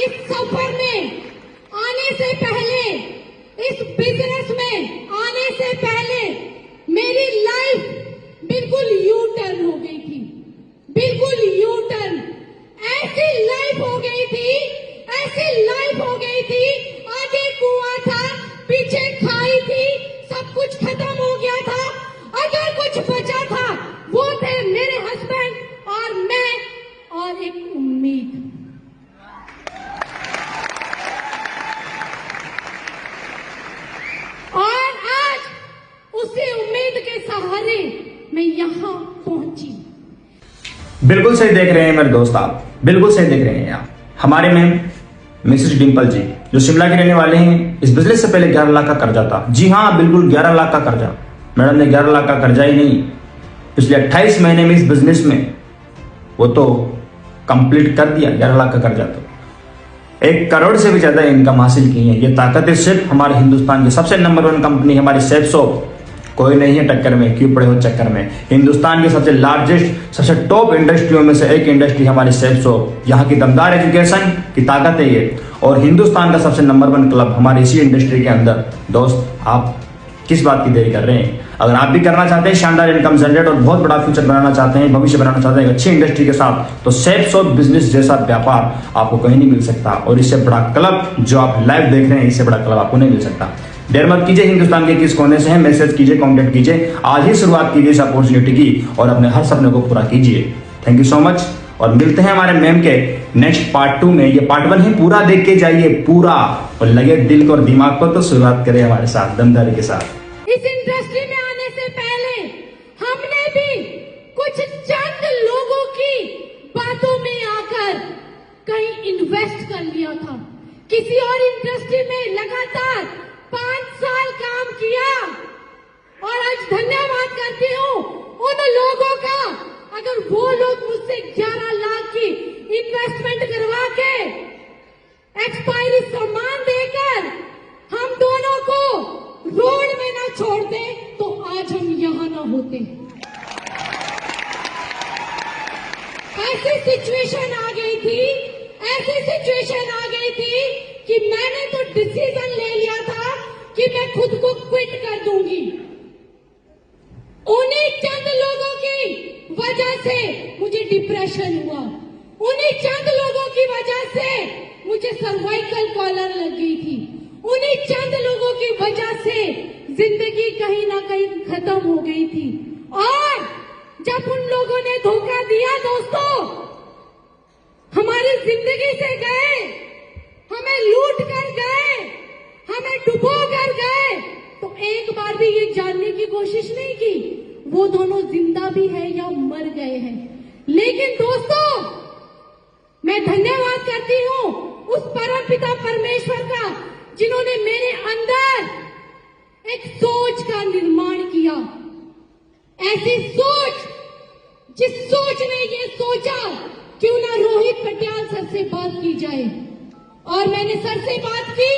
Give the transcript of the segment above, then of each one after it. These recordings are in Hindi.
इस सफर में आने से पहले, इस बिजनेस में आने से पहले मेरी लाइफ बिल्कुल यू टर्न हो गई थी, बिल्कुल यू टर्न। ऐसी लाइफ हो गई थी, ऐसी लाइफ हो गई थी, आगे कुआं था, पीछे खाई थी, सब कुछ खत्म हो गया था। अगर कुछ बचा था वो थे मेरे हस्बैंड और मैं और एक उम्मीद। और आज उसी उम्मीद के सहारे मैं यहां पहुंची। बिल्कुल सही देख रहे हैं मेरे दोस्त, आप बिल्कुल सही देख रहे हैं। आप हमारे में मिसेस डिंपल जी जो शिमला के रहने वाले हैं, इस बिजनेस से पहले 11 लाख का कर्जा था। जी हाँ, बिल्कुल 11 लाख का कर्जा। मैडम ने 11 लाख का कर्जा ही नहीं, पिछले 28 महीने में इस बिजनेस में वो तो कंप्लीट कर दिया। 11 लाख का कर्जा तो 1 करोड़ से भी ज्यादा इनकम हासिल की है। ये ताकतें सिर्फ हमारे हिंदुस्तान की सबसे नंबर 1 कंपनी हमारी सेप्सो, कोई नहीं है टक्कर में, क्यों पड़े हो चक्कर में। हिंदुस्तान के सबसे लार्जेस्ट, सबसे टॉप इंडस्ट्रियों में से एक इंडस्ट्री हमारी सेप्सो। यहाँ की दमदार एजुकेशन की ताकत है ये, और हिंदुस्तान का सबसे नंबर 1 क्लब हमारी इसी इंडस्ट्री के अंदर। दोस्त, आप किस बात की देरी कर रहे हैं? अगर आप भी करना चाहते हैं शानदार इनकम जनरेट और बहुत बड़ा फ्यूचर बनाना चाहते हैं, भविष्य बनाना चाहते हैं अच्छी इंडस्ट्री के साथ, तो सेप्सो बिजनेस जैसा व्यापार आपको कहीं नहीं मिल सकता। और इससे बड़ा क्लब जो आप लाइव देख रहे हैं, इससे बड़ा क्लब आपको नहीं मिल सकता। देर मत कीजिए, हिंदुस्तान के किस कोने से हैं मैसेज कीजिए, कांटेक्ट कीजिए, आज ही शुरुआत कीजिए इस अपॉर्चुनिटी की और अपने हर सपने को पूरा कीजिए। थैंक यू सो मच, और मिलते हैं हमारे मैम के नेक्स्ट पार्ट 2 में। ये पार्ट 1 ही पूरा देख के जाइए पूरा, और लगे दिल को और दिमाग को, तो शुरुआत करें हमारे साथ दमदारी के साथ। इस इंडस्ट्री में आने से पहले हमने भी कुछ चंद लोगों की बातों में आकर कहीं इन्वेस्ट कर लिया था। किसी और इंडस्ट्री में लगातार 5 साल काम किया, और आज धन्यवाद करती हूँ उन लोगों का, अगर वो लोग मुझसे 11 लाख की इन्वेस्टमेंट करवा के एक्सपायरी सामान देकर हम दोनों को रोड में ना छोड़ते, तो आज हम यहां ना होते। ऐसी सिचुएशन आ गई थी, ऐसी सिचुएशन आ गई थी कि मैंने तो डिसीजन ले लिया था कि मैं खुद को क्विट कर दूंगी। उन्हीं चंद लोगों की वजह से मुझे डिप्रेशन हुआ, उन्हीं चंद लोगों की वजह से मुझे सर्वाइकल कॉलर लग गई थी, उन्हीं चंद लोगों की वजह से जिंदगी कहीं ना कहीं खत्म हो गई थी। और जब उन लोगों ने धोखा दिया दोस्तों, हमारी जिंदगी से गए, हमें लूट कर गए, हमें डुबो कर गए, तो एक बार भी ये जानने की कोशिश नहीं की वो दोनों जिंदा भी है या मर गए हैं। लेकिन दोस्तों, मैं धन्यवाद करती हूँ उस परम पिता परमेश्वर का, जिन्होंने मेरे अंदर एक सोच का निर्माण किया। ऐसी सोच, जिस सोच ने ये सोचा क्यों ना रोहित पटियाल सर से बात की जाए, और मैंने सर से बात की।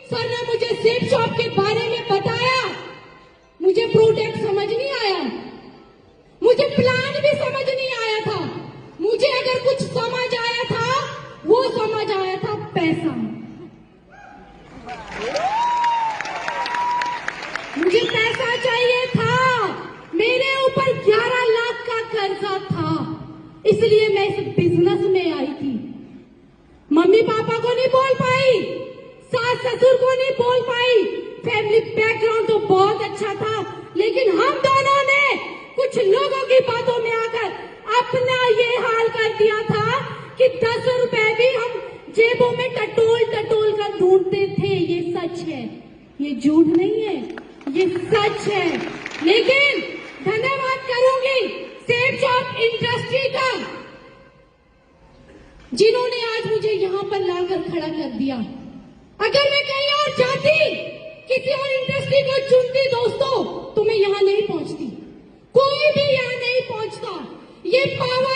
सर ने मुझे सेप शॉप के बारे में बताया, मुझे प्रोडक्ट समझ नहीं आया, मुझे प्लान भी समझ नहीं आया था। मुझे अगर कुछ समझ आया था, वो समझ आया था पैसा। मुझे पैसा चाहिए था, मेरे ऊपर 11 लाख का कर्जा था, इसलिए मैं इस बिजनेस में आई थी। मम्मी पापा को नहीं बोल पाई, सास ससुर को नहीं बोल पाई, फैमिली बैकग्राउंड तो बहुत अच्छा था, लेकिन हम दोनों ने कुछ लोगों की बातों में आकर अपना ये हाल कर दिया था कि 10 रुपए भी हम जेबों में टटोल टटोल कर ढूंढते थे। ये सच है, ये झूठ नहीं है, ये सच है। लेकिन धन्यवाद करूंगी सेप शॉप इंडस्ट्री का, जिन्होंने आज मुझे यहाँ पर लाकर खड़ा कर दिया। अगर मैं कहीं और जाती, किसी और इंडस्ट्री को चुनती दोस्तों, तो मैं यहाँ नहीं पहुंचती, कोई भी यहाँ नहीं पहुंचता। ये पावर